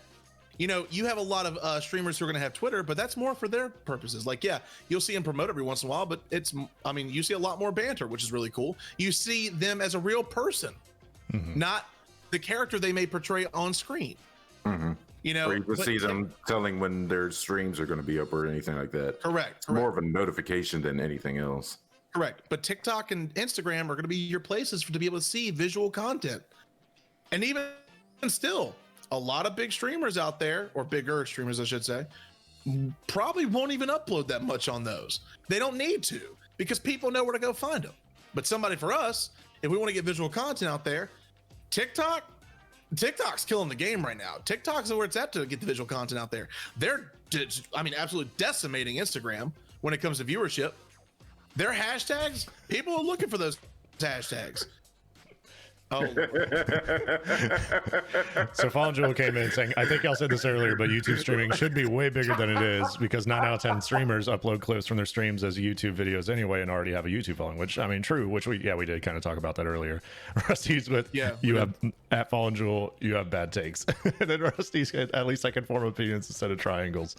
You know, you have a lot of streamers who are going to have Twitter, but that's more for their purposes. Like, yeah, you'll see them promote every once in a while, but you see a lot more banter, which is really cool. You see them as a real person, not the character they may portray on screen. Mm-hmm. You know, or you can see them telling when their streams are going to be up or anything like that. Correct. More of a notification than anything else. Correct. But TikTok and Instagram are going to be your places to be able to see visual content. And even still, a lot of big streamers out there, or bigger streamers, I should say, probably won't even upload that much on those. They don't need to, because people know where to go find them. But somebody for us if we want to get visual content out there, TikTok's killing the game right now. TikTok's where it's at to get the visual content out there. They're, I mean, absolutely decimating Instagram when it comes to viewership. Their hashtags, people are looking for those hashtags. Oh, so Fallen Jewel came in saying, I think y'all said this earlier, but YouTube streaming should be way bigger than it is because 9 out of 10 streamers upload clips from their streams as YouTube videos anyway and already have a YouTube following, which I mean, true, which we did kind of talk about that earlier. Rusty's with, you have at Fallen Jewel, you have bad takes. And then Rusty's, at least I can form opinions instead of triangles.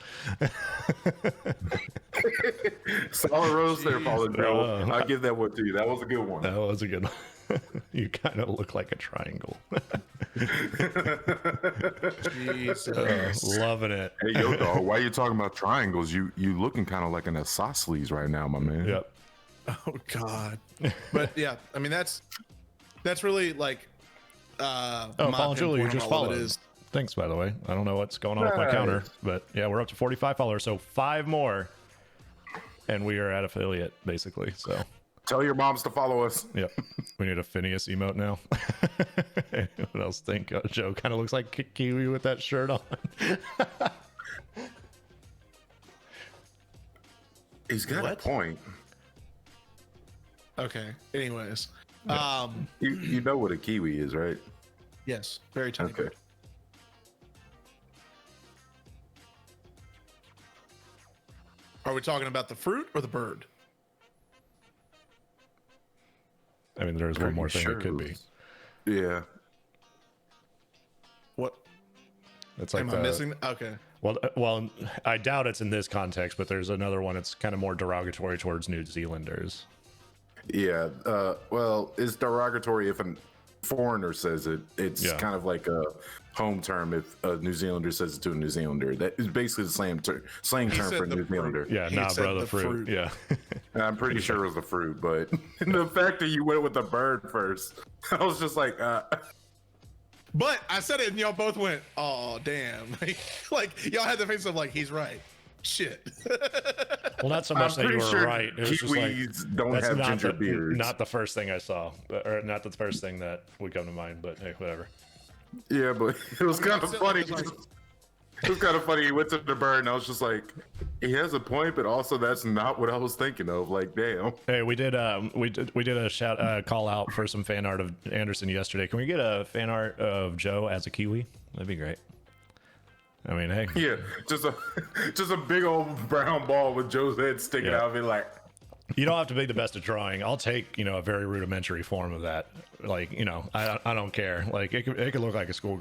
Solid roast there, Fallen Jewel. I'll give that one to you. That was a good one. That was a good one. You kind of look like a triangle. Loving it. Hey, yo, dog, why are you talking about triangles? You looking kind of like an isosceles right now, my man. Yep. Oh God. But yeah, I mean that's really like Fallen Jewel, you just followed. Thanks, by the way. I don't know what's going on with my counter, but yeah, we're up to 45 followers, so 5 more, and we are at affiliate basically. So tell your moms to follow us. Yep. We need a Phineas emote now. What else think? Joe kind of looks like Kiwi with that shirt on. He's got a point. Okay. Anyways. Yeah. You know what a kiwi is, right? Yes. Very tiny. Okay. Are we talking about the fruit or the bird? I mean, there's one more thing it could be. Yeah. What? It's like Am I missing? Okay. Well, I doubt it's in this context, but there's another one that's kind of more derogatory towards New Zealanders. Yeah. Well, it's derogatory if a foreigner says it. It's kind of like a home term if a New Zealander says it to a New Zealander. That is basically the slang term for a New Zealander. Yeah, nah, bro, the fruit. Yeah. I'm pretty sure it was the fruit, but the fact that you went with the bird first, I was just like, But I said it and y'all both went, oh, damn. Like y'all had the face of like, he's right. Shit. Well, not so much that you were right. It was just like, don't have ginger beards. Not the first thing I saw, or not the first thing that would come to mind, but hey, whatever. Yeah, but it was kind of funny. It was kind of funny. He went to the bird, and I was just like, he has a point, but also that's not what I was thinking of. Like, damn. Hey, we did a call out for some fan art of Anderson yesterday. Can we get a fan art of Joe as a Kiwi? That'd be great. I mean, hey. Yeah, just a big old brown ball with Joe's head sticking out of it, like. You don't have to be the best at drawing. I'll take, a very rudimentary form of that. Like, I don't care. Like, it could look like a school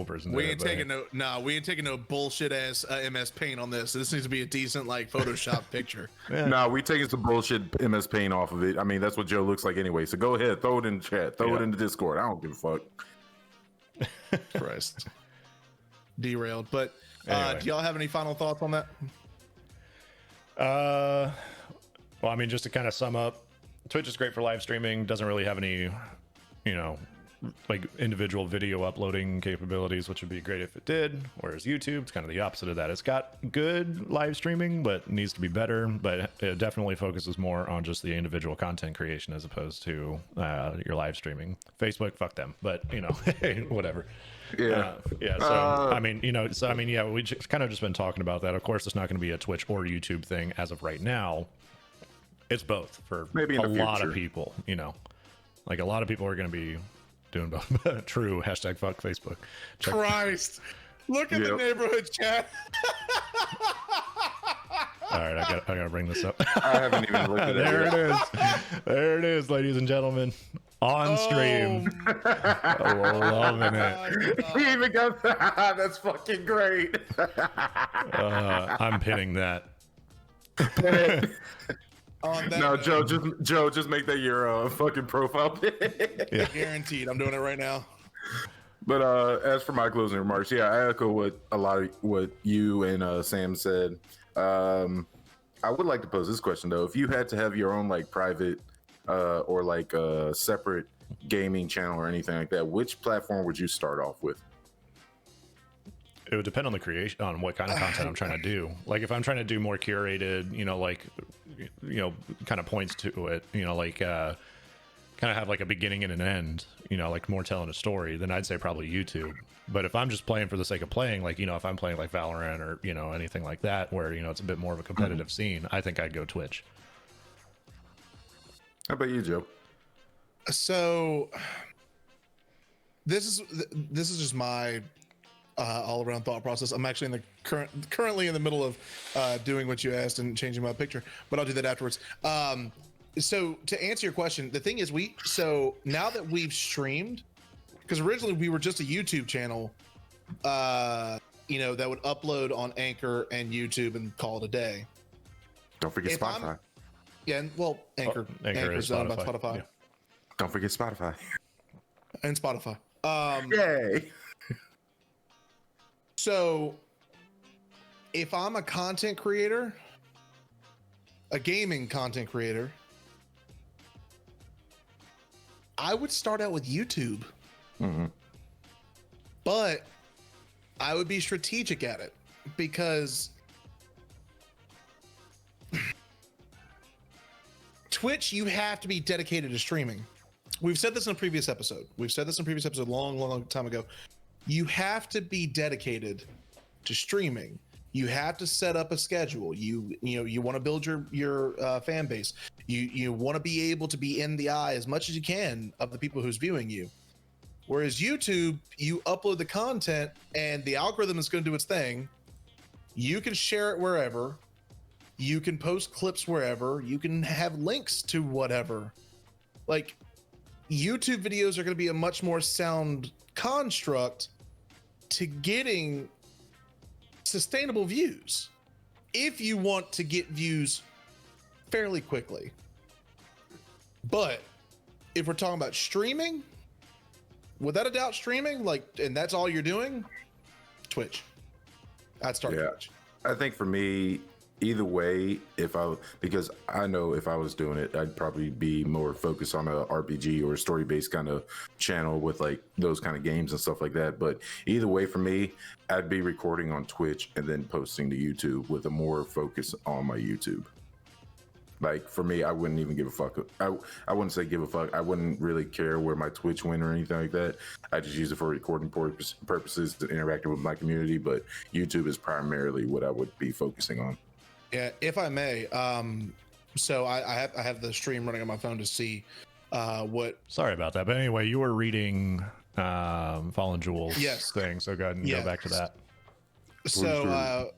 person. We ain't taking no bullshit ass MS Paint on this. This needs to be a decent like Photoshop picture. Nah, we taking some bullshit MS Paint off of it. I mean, that's what Joe looks like anyway. So go ahead, throw it in the chat, throw it in the Discord. I don't give a fuck. Christ. Derailed. But Anyway. do y'all have any final thoughts on that? Well, I mean, just to kind of sum up, Twitch is great for live streaming. Doesn't really have any, like individual video uploading capabilities, which would be great if it did. Whereas YouTube, it's kind of the opposite of that. It's got good live streaming, but needs to be better. But it definitely focuses more on just the individual content creation as opposed to your live streaming. Facebook, fuck them. But whatever. Yeah. We just kind of just been talking about that. Of course, it's not going to be a Twitch or YouTube thing as of right now. It's both for maybe a lot of people, like a lot of people are going to be doing both. True. Hashtag fuck Facebook. Christ. Look at the neighborhood chat. All right. I gotta bring this up. I haven't even looked at it. There it is. There it is, ladies and gentlemen. On stream. Loving it. He even got that. That's fucking great. I'm pinning that. No, Joe, just make that your fucking profile pic. Yeah. Guaranteed. I'm doing it right now. But as for my closing remarks, I echo what you and Sam said. I would like to pose this question though: if you had to have your own like private or like a separate gaming channel or anything like that, which platform would you start off with? It would depend on the creation, on what kind of content I'm trying to do. Like if I'm trying to do more curated, kind of points to it, kind of have like a beginning and an end, you know, like more telling a story, then I'd say probably YouTube. But if I'm just playing for the sake of playing, like, you know, if I'm playing like Valorant or, you know, anything like that, where, you know, it's a bit more of a competitive scene, I think I'd go Twitch. How about you, Joe? So this is just my all around thought process. I'm actually in the currently in the middle of doing what you asked and changing my picture, but I'll do that afterwards. So to answer your question, the thing is so now that we've streamed, because originally we were just a YouTube channel, you know, that would upload on Anchor and YouTube and call it a day. Don't forget Spotify. Yeah, well, Anchor's owned by Spotify. Yeah. Don't forget Spotify. And Spotify. Yay. So if I'm a content creator, a gaming content creator, I would start out with YouTube. But I would be strategic at it, because Twitch, you have to be dedicated to streaming. We've said this in a previous episode. Long time ago. You have to be dedicated to streaming. You have to set up a schedule. You want to build your fan base. You want to be able to be in the eye as much as you can of the people who's viewing you. Whereas YouTube, you upload the content and the algorithm is going to do its thing. You can share it wherever. You can post clips wherever. You can have links to whatever. Like, YouTube videos are going to be a much more sound construct to getting sustainable views, if you want to get views fairly quickly. But if we're talking about streaming, without a doubt, streaming, like, and that's all you're doing, Twitch. I'd start Twitch. I think for me, either way, because I know if I was doing it, I'd probably be more focused on a RPG or a story-based kind of channel with like those kind of games and stuff like that. But either way, for me, I'd be recording on Twitch and then posting to YouTube with a more focus on my YouTube. Like, for me, I wouldn't even give a fuck. I wouldn't say give a fuck. I wouldn't really care where my Twitch went or anything like that. I just use it for recording purposes, to interacting with my community. But YouTube is primarily what I would be focusing on. Yeah, if I may, so I have the stream running on my phone to see what. Sorry about that, but anyway, you were reading Fallen Jewels thing, so go ahead and go back to that. So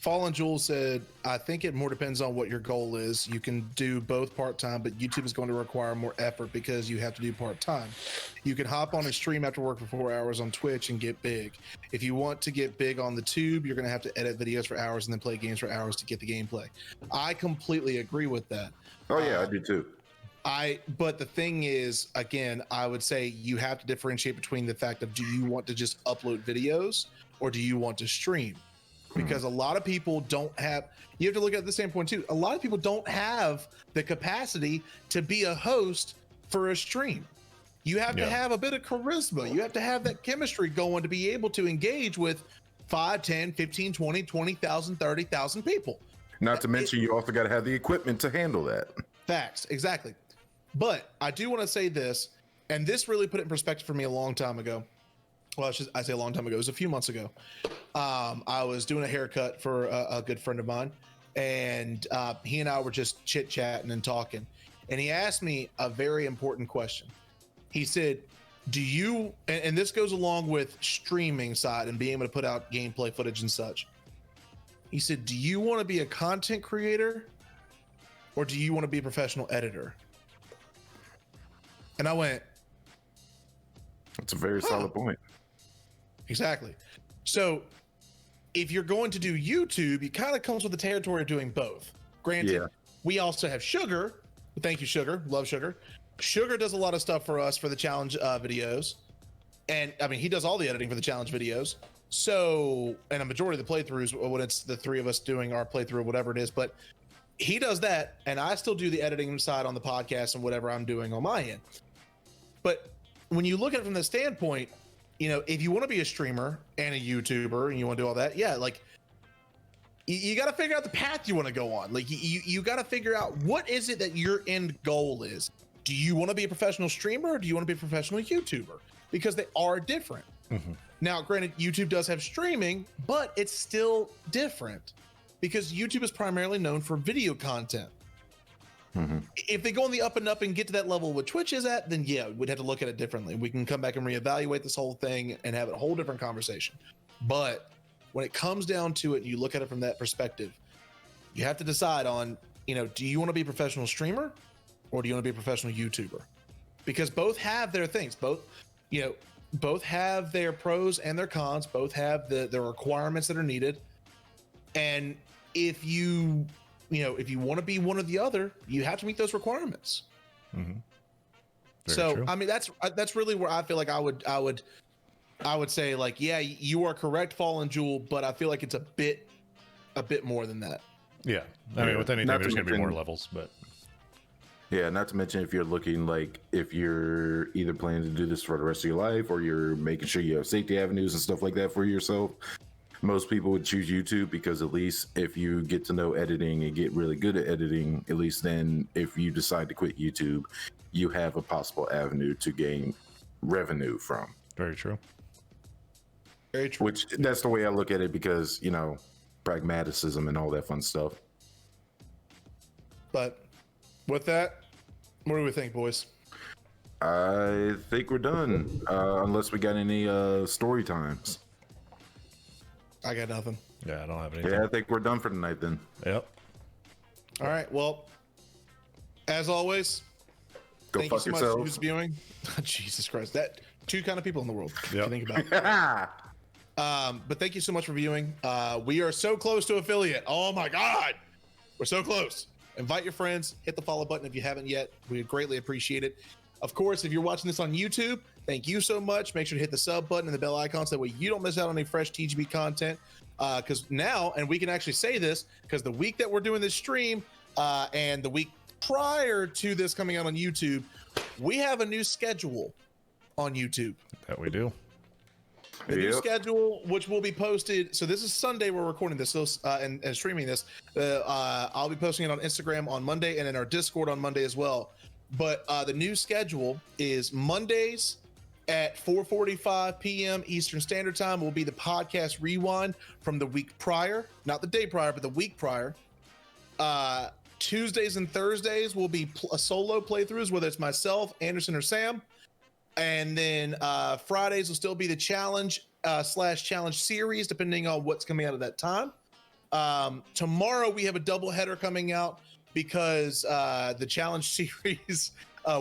Fallen Jewel said, I think it more depends on what your goal is. You can do both part-time, but YouTube is going to require more effort because you have to do part-time. You can hop on and stream after work for 4 hours on Twitch and get big. If you want to get big on the tube, you're going to have to edit videos for hours and then play games for hours to get the gameplay. I completely agree with that. Oh yeah, I do too. But the thing is, again, I would say you have to differentiate between the fact of, do you want to just upload videos or do you want to stream? Because a lot of people don't have, you have to look at it at the same point too. A lot of people don't have the capacity to be a host for a stream. You have to have a bit of charisma. You have to have that chemistry going to be able to engage with 5, 10, 15, 20, 20,000, 30,000 people. Not to mention, you also got to have the equipment to handle that. Facts, exactly. But I do want to say this, and this really put it in perspective for me a long time ago. Well, I say a long time ago. It was a few months ago. I was doing a haircut for a good friend of mine, and he and I were just chit-chatting and talking. And he asked me a very important question. He said, do you, and this goes along with streaming side and being able to put out gameplay footage and such. He said, do you want to be a content creator or do you want to be a professional editor? And I went, that's a very solid point. Exactly. So if you're going to do YouTube, it kind of comes with the territory of doing both. Granted, we also have Sugar. Thank you, Sugar. Love Sugar. Sugar does a lot of stuff for us for the challenge videos. And I mean, he does all the editing for the challenge videos. So, and a majority of the playthroughs when it's the three of us doing our playthrough, whatever it is, but he does that. And I still do the editing side on the podcast and whatever I'm doing on my end. But when you look at it from the standpoint, you know, if you want to be a streamer and a YouTuber and you want to do all that, like you got to figure out the path you want to go on. Like you got to figure out what is it that your end goal is. do you want to be a professional streamer or do you want to be a professional YouTuber? Because they are different. Now, granted, YouTube does have streaming, but it's still different because YouTube is primarily known for video content. If they go on the up and up and get to that level what Twitch is at, then yeah, we'd have to look at it differently. We can come back and reevaluate this whole thing and have a whole different conversation. But when it comes down to it, you look at it from that perspective, you have to decide on, you know, do you want to be a professional streamer or do you want to be a professional YouTuber? Because both have their things. Both have their pros and their cons. Both have the requirements that are needed. And if you want to be one or the other, you have to meet those requirements. So true. I mean, that's really where I feel like I would say, like, yeah, you are correct, Fallen Jewel, but I feel like it's a bit more than that. Yeah, I mean, with anything, there's going to be more levels, but yeah, not to mention if you're looking, like, if you're either planning to do this for the rest of your life or you're making sure you have safety avenues and stuff like that for yourself. Most people would choose YouTube because at least if you get to know editing and get really good at editing, at least then if you decide to quit YouTube, you have a possible avenue to gain revenue from. Very true. Very true. Which that's the way I look at it because, you know, pragmaticism and all that fun stuff. But with that, what do we think, boys? I think we're done, unless we got any story times. I got nothing. Yeah, I don't have anything. Yeah, I think we're done for tonight then. Yep. All right. Well, as always, Go thank you fuck so much yourself. who's viewing. Jesus Christ. That two kind of people in the world. If you Yep. think about it. But thank you so much for viewing. We are so close to affiliate. Oh my God. We're so close. Invite your friends, hit the follow button if you haven't yet. We greatly appreciate it. Of course, if you're watching this on YouTube, thank you so much. Make sure to hit the sub button and the bell icon so that way you don't miss out on any fresh TGB content. Because now, and we can actually say this, because the week that we're doing this stream and the week prior to this coming out on YouTube, we have a new schedule on YouTube. That we do. The new schedule, which will be posted. So this is Sunday. We're recording this and streaming this. I'll be posting it on Instagram on Monday and in our Discord on Monday as well. But the new schedule is Mondays at 4:45 p.m. Eastern Standard Time will be the podcast rewind from the week prior, not the day prior, but the week prior. Tuesdays and Thursdays will be solo playthroughs, whether it's myself, Anderson, or Sam. And then Fridays will still be the challenge / challenge series, depending on what's coming out at that time. Tomorrow we have a double header coming out because the challenge series,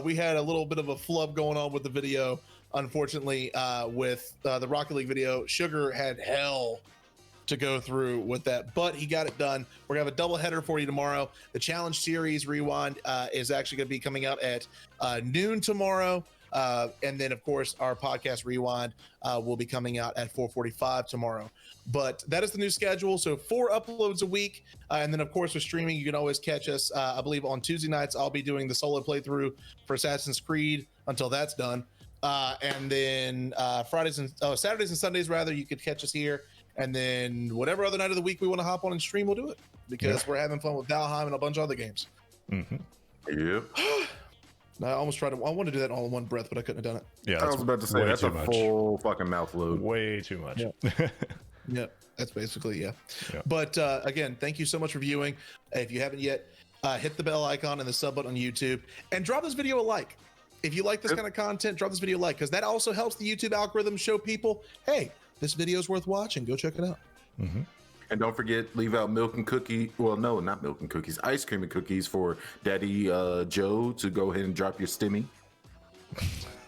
we had a little bit of a flub going on with the video. Unfortunately, with the Rocket League video, Sugar had hell to go through with that, but he got it done. We're gonna have a double header for you tomorrow. The challenge series rewind is actually gonna be coming out at noon tomorrow. And then, of course, our podcast rewind will be coming out at 4:45 tomorrow. But that is the new schedule. So 4 uploads a week. And then, of course, with streaming, you can always catch us. I believe on Tuesday nights, I'll be doing the solo playthrough for Assassin's Creed until that's done. And then Saturdays and Sundays, rather, you could catch us here. And then whatever other night of the week we want to hop on and stream, we'll do it. Because we're having fun with Valheim and a bunch of other games. Yep. I wanted to do that all in one breath, but I couldn't have done it. Yeah, I was about to say that's a full fucking mouth load. Way too much. Yeah, that's basically yeah. But again, thank you so much for viewing. If you haven't yet, hit the bell icon and the sub button on YouTube, and drop this video a like. If you like this kind of content, drop this video a like, because that also helps the YouTube algorithm show people, hey, this video is worth watching. Go check it out. And don't forget, leave out milk and cookie. Well, no, not milk and cookies. Ice cream and cookies for Daddy Joe to go ahead and drop your stimmy.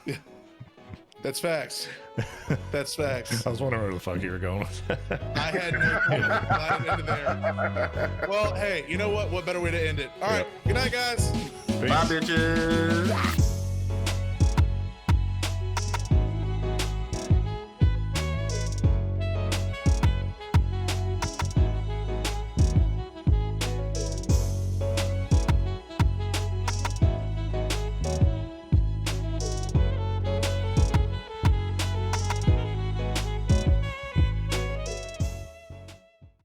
Yeah, that's facts. That's facts. I was wondering where the fuck you were going with that. I had no clue. Glad it ended there. Well, hey, you know what? What better way to end it? All right. Good night, guys. Peace. Bye, bitches.